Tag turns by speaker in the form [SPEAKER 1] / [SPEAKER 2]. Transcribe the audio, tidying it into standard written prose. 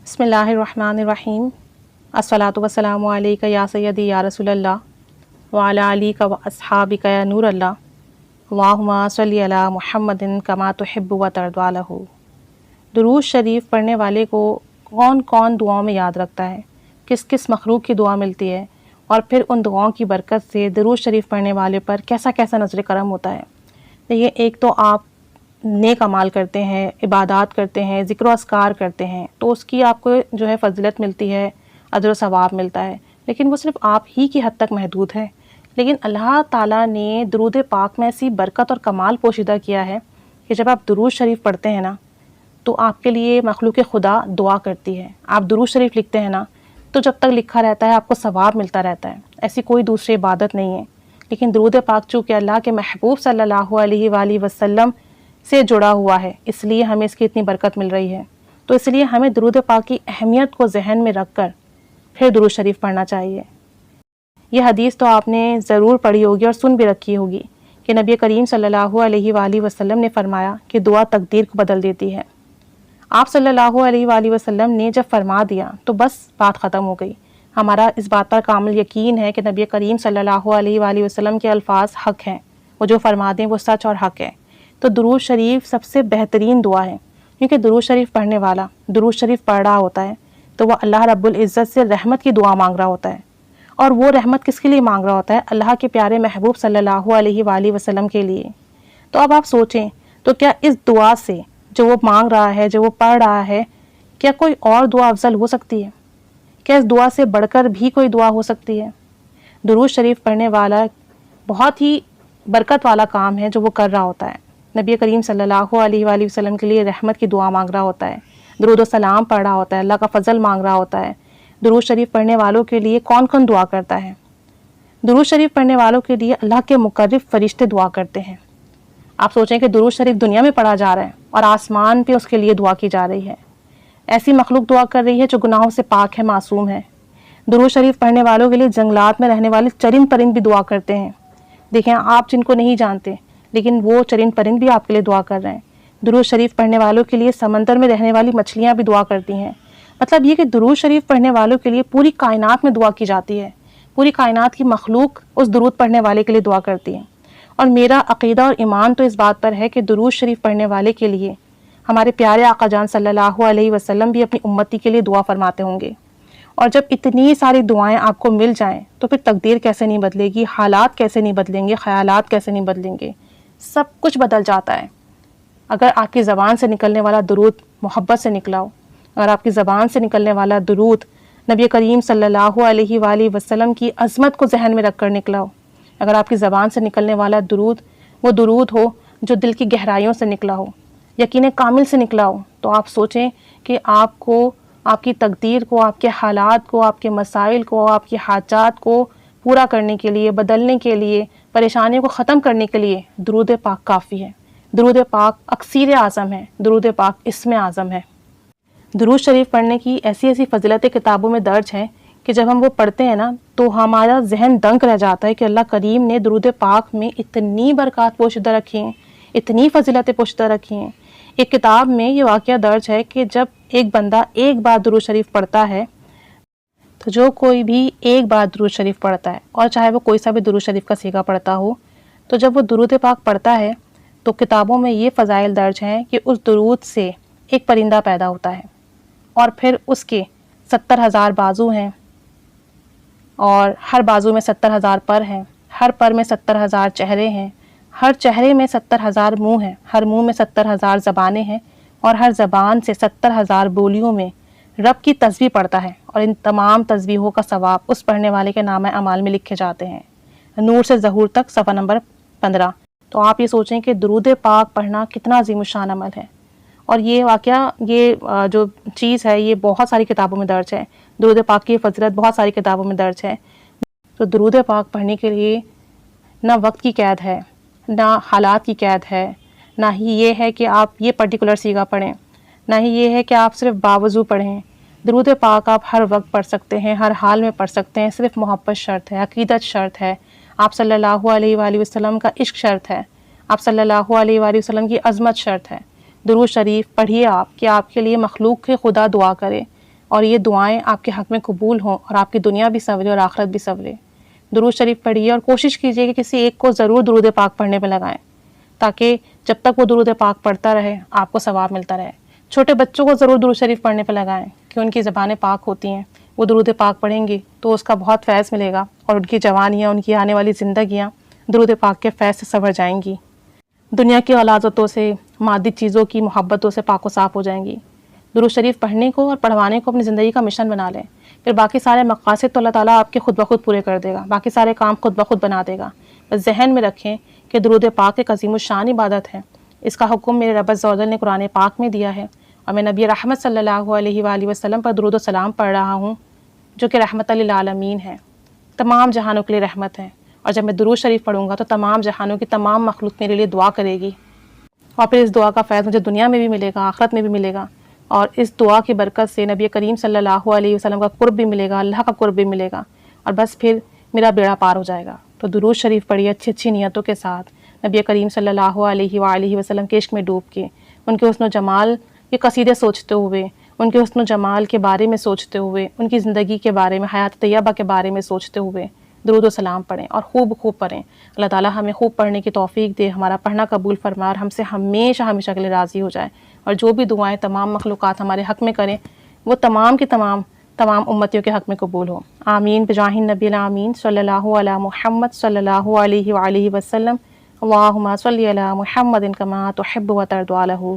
[SPEAKER 1] बिस्मिल्लाहिर्रहमानिर्रहीम। अस्सलातु वस्सलामु अलैका या सय्यदी या रसूल अल्लाह व अला आलिका व अस्हाबिका या नूर अल्लाह अल्लाहुम्मा सल्लि अला मुहम्मदिन कमा तुहिब्बु व तर्दा लहू। दुरूद शरीफ पढ़ने वाले को कौन कौन दुआओं में याद रखता है, किस किस मखलूक की दुआ मिलती है और फिर उन दुआओं की बरकत से दुरूद शरीफ पढ़ने वाले पर कैसा कैसा नज़र करम होता है। देखिए, एक तो आप नेक अमाल करते हैं, इबादत करते हैं, ज़िक्र अस्कार करते हैं, तो उसकी आपको जो है फ़ज़ीलत मिलती है, अजर व सवाब मिलता है, लेकिन वो सिर्फ़ आप ही की हद तक महदूद है। लेकिन अल्लाह ताला ने दुरूद पाक में ऐसी बरकत और कमाल पोशीदा किया है कि जब आप दुरूद शरीफ पढ़ते हैं ना, तो आपके लिए मखलूक खुदा दुआ करती है। आप दुरूद शरीफ लिखते हैं ना, तो जब तक लिखा रहता है आपको सवाब मिलता रहता है। ऐसी कोई दूसरी इबादत नहीं है। लेकिन दुरूद पाक चूँकि अल्लाह के महबूब सल्लल्लाहु अलैहि वसल्लम से जुड़ा हुआ है, इसलिए हमें इसकी इतनी बरकत मिल रही है। तो इसलिए हमें दुरूद पाक की अहमियत को जहन में रख कर फिर दुरूद शरीफ पढ़ना चाहिए। यह हदीस तो आपने ज़रूर पढ़ी होगी और सुन भी रखी होगी कि नबी करीम सल्लल्लाहु अलैहि वसल्लम ने फरमाया कि दुआ तकदीर को बदल देती है। आप सल्लल्लाहु अलैहि वसल्लम ने जब फरमा दिया तो बस बात ख़त्म हो गई। हमारा इस बात पर कामिल यकीन है कि नबी करीम सल्लल्लाहु अलैहि वसल्लम के अल्फाज हक़ हैं, वो जो फरमा दें वो सच और हक़ है। तो दुरूद शरीफ सबसे बेहतरीन दुआ है, क्योंकि दुरूद शरीफ पढ़ने वाला दुरूद शरीफ पढ़ रहा होता है तो वह अल्लाह रब्बुल इज़्ज़त से रहमत की दुआ मांग रहा होता है। और वो रहमत किसके लिए मांग रहा होता है? अल्लाह के प्यारे महबूब सल्लल्लाहु अलैहि वसल्लम के लिए। तो अब आप सोचें, तो क्या इस दुआ से जो वो मांग रहा है, जो वो पढ़ रहा है, क्या कोई और दुआ अफजल हो सकती है? क्या इस दुआ से बढ़कर भी कोई दुआ हो सकती है? दुरूद शरीफ पढ़ने वाला बहुत ही बरकत वाला काम है जो वो कर रहा होता है। नबी करीम सल्लल्लाहु अलैहि वसल्लम के लिए रहमत की दुआ मांग रहा होता है, दुरूद व सलाम पढ़ रहा होता है, अल्लाह का फ़ज़ल मांग रहा होता है। दुरूद शरीफ पढ़ने वालों के लिए कौन कौन दुआ करता है? दुरूद शरीफ पढ़ने वालों के लिए अल्लाह के मुकर्रब फरिश्ते दुआ करते हैं। आप सोचें कि दुरूद शरीफ दुनिया में पढ़ा जा रहा है और आसमान पे उसके लिए दुआ की जा रही है। ऐसी मखलूक दुआ कर रही है जो गुनाहों से पाक है, मासूम है। दुरूद शरीफ पढ़ने वालों के लिए जंगलात में रहने वाले चरिंद परिंद भी दुआ करते हैं। देखें, आप जिनको नहीं जानते, लेकिन वो चरिंद परिंद भी आपके लिए दुआ कर रहे हैं। दुरूद शरीफ पढ़ने वालों के लिए समंदर में रहने वाली मछलियाँ भी दुआ करती हैं। मतलब ये कि दुरूद शरीफ पढ़ने वालों के लिए पूरी कायनात में दुआ की जाती है। पूरी कायनात की मखलूक उस दुरूद पढ़ने वाले के लिए दुआ करती है। और मेरा अक़ीदा और ईमान तो इस बात पर है कि दुरूद शरीफ पढ़ने वाले के लिए हमारे प्यारे आका जान सल्लल्लाहु अलैहि वसल्लम भी अपनी उम्मती के लिए दुआ फरमाते होंगे। और जब इतनी सारी दुआएं आपको मिल जाएं तो फिर तकदीर कैसे नहीं बदलेगी, हालात कैसे नहीं बदलेंगे, ख़यालात कैसे नहीं बदलेंगे, सब कुछ बदल जाता है। अगर आपकी ज़बान से निकलने वाला दुरूद मोहब्बत से निकला हो, अगर आपकी ज़बान से निकलने वाला दुरूद नबी करीम सल्लल्लाहु अलैहि वसल्लम की अज़मत को जहन में रख कर निकला हो, अगर आपकी ज़बान से निकलने वाला दुरूद वो दुरूद हो जो दिल की गहराइयों से निकला हो, यकीन कामिल से निकला हो, तो आप सोचें कि आपको आपकी तकदीर को, आपके हालात को, आपके मसाइल को, आपकी हाजात को पूरा करने के लिए, बदलने के लिए, परेशानियों को ख़त्म करने के लिए दुरूद पाक काफ़ी है। दुरूद पाक अक्सीर आज़म है, दुरूद पाक इस्म आज़म है। दुरूद शरीफ पढ़ने की ऐसी ऐसी फ़ज़ीलतें किताबों में दर्ज हैं कि जब हम वो पढ़ते हैं ना, तो हमारा जहन दंग रह जाता है कि अल्लाह करीम ने दुरूद पाक में इतनी बरकत पोशीदा रखी हैं, इतनी फ़ज़ीलतें पोशीदा रखी हैं। एक किताब में ये वाक़या दर्ज है कि जब एक बंदा एक बार दुरूद शरीफ पढ़ता है, तो जो कोई भी एक बार दुरूद शरीफ पढ़ता है, और चाहे वो कोई सा भी दुरूद शरीफ का सीगा पढ़ता हो, तो जब वो दुरूद पाक पढ़ता है तो किताबों में ये फ़ज़ाइल दर्ज हैं कि उस दुरूद से एक परिंदा पैदा होता है और फिर उसके 70,000 बाजू हैं और हर बाजू में 70,000 पर हैं, हर पर में 70,000 चेहरे हैं, हर चेहरे में 70,000 मुँह हैं, हर मुँह में 70,000 ज़बानें हैं और हर ज़बान से 70,000 बोलियों में रब की तस्बीह पढ़ता है। और इन तमाम तस्बीहों का सवाब उस पढ़ने वाले के नाम अमाल में लिखे जाते हैं। नूर से ज़हूर तक, सफ़ा नंबर 15। तो आप ये सोचें कि दुरूद पाक पढ़ना कितना अज़ीमुशान अमल है। और ये वाक़या, ये जो चीज़ है, ये बहुत सारी किताबों में दर्ज है। दुरूद पाक की फ़ज़ीलत बहुत सारी किताबों में दर्ज है। तो दुरूद पाक पढ़ने के लिए ना वक्त की कैद है, ना हालात की कैद है, ना ही ये है कि आप ये पर्टिकुलर सीगा पढ़ें, ना ही ये है कि आप सिर्फ बावज़ू पढ़ें। दुरूद पाक आप हर वक्त पढ़ सकते हैं, हर हाल में पढ़ सकते हैं। सिर्फ मोहब्बत शर्त है, अक़ीदत शर्त है, आप सल्लल्लाहु अलैहि वसल्लम का इश्क शर्त है, आप सल्लल्लाहु अलैहि वसल्लम की अज़मत शर्त है। दुरूद शरीफ पढ़िए आप कि आपके लिए मखलूक के खुदा दुआ करे, اور یہ دعائیں آپ کے حق میں قبول ہوں اور آپ کی دنیا بھی سنورے اور آخرت بھی سنورے۔ درود شریف پڑھیے اور کوشش کیجیے کہ کسی ایک کو ضرور درود پاک پڑھنے پہ لگائیں، تاکہ جب تک وہ درود پاک پڑھتا رہے آپ کو ثواب ملتا رہے۔ چھوٹے بچوں کو ضرور درود شریف پڑھنے پہ لگائیں کہ ان کی زبانیں پاک ہوتی ہیں، وہ درود پاک پڑھیں گی تو اس کا بہت فیض ملے گا اور ان کی جوانیاں، ان کی آنے والی زندگیاں درود پاک کے فیض سے سنور جائیں گی، دنیا کی غلاظتوں سے، مادی چیزوں کی محبتوں سے پاک و صاف ہو جائیں گی۔ درود شریف پڑھنے کو اور پڑھوانے کو اپنی زندگی کا مشن بنا لیں، پھر باقی سارے مقاصد تو اللہ تعالیٰ آپ کے خود بخود پورے کر دے گا، باقی سارے کام خود بخود بنا دے گا۔ بس ذہن میں رکھیں کہ درود پاک ایک عظیم الشان عبادت ہے، اس کا حکم میرے رب عز و جل نے قرآن پاک میں دیا ہے، اور میں نبی رحمت صلی اللہ علیہ وآلہ وسلم پر درود و سلام پڑھ رہا ہوں جو کہ رحمت للعالمین ہے، تمام جہانوں کے لیے رحمت ہے۔ اور جب میں درود شریف پڑھوں گا تو تمام جہانوں کی تمام مخلوق میرے لیے دعا کرے گی، اور پھر اس دعا کا فیض مجھے دنیا میں بھی ملے گا، آخرت میں بھی ملے گا، اور اس دعا کی برکت سے نبی کریم صلی اللہ علیہ وسلم کا قرب بھی ملے گا، اللہ کا قرب بھی ملے گا، اور بس پھر میرا بیڑا پار ہو جائے گا۔ تو درود شریف پڑھیے اچھی اچھی نیتوں کے ساتھ، نبی کریم صلی اللہ علیہ وآلہ وسلم کے عشق میں ڈوب کے، ان کے حسن و جمال کے قصیدے سوچتے ہوئے، ان کے حسن و جمال کے بارے میں سوچتے ہوئے، ان کی زندگی کے بارے میں، حیات طیبہ کے بارے میں سوچتے ہوئے درود و سلام پڑھیں اور خوب خوب پڑھیں۔ اللہ تعالیٰ ہمیں خوب پڑھنے کی توفیق دے، ہمارا پڑھنا قبول فرمائے اور ہم سے ہمیشہ ہمیشہ کے لیے راضی ہو جائے، اور جو بھی دعائیں تمام مخلوقات ہمارے حق میں کریں وہ تمام کی تمام امتیوں کے حق میں قبول ہو۔ آمین بجاہ النبی الامین صلی اللہ علی محمد صلی اللہ علیہ وآلہ وسلم۔ اللہم صلی علی محمد کما تحب و ترضی عنہ۔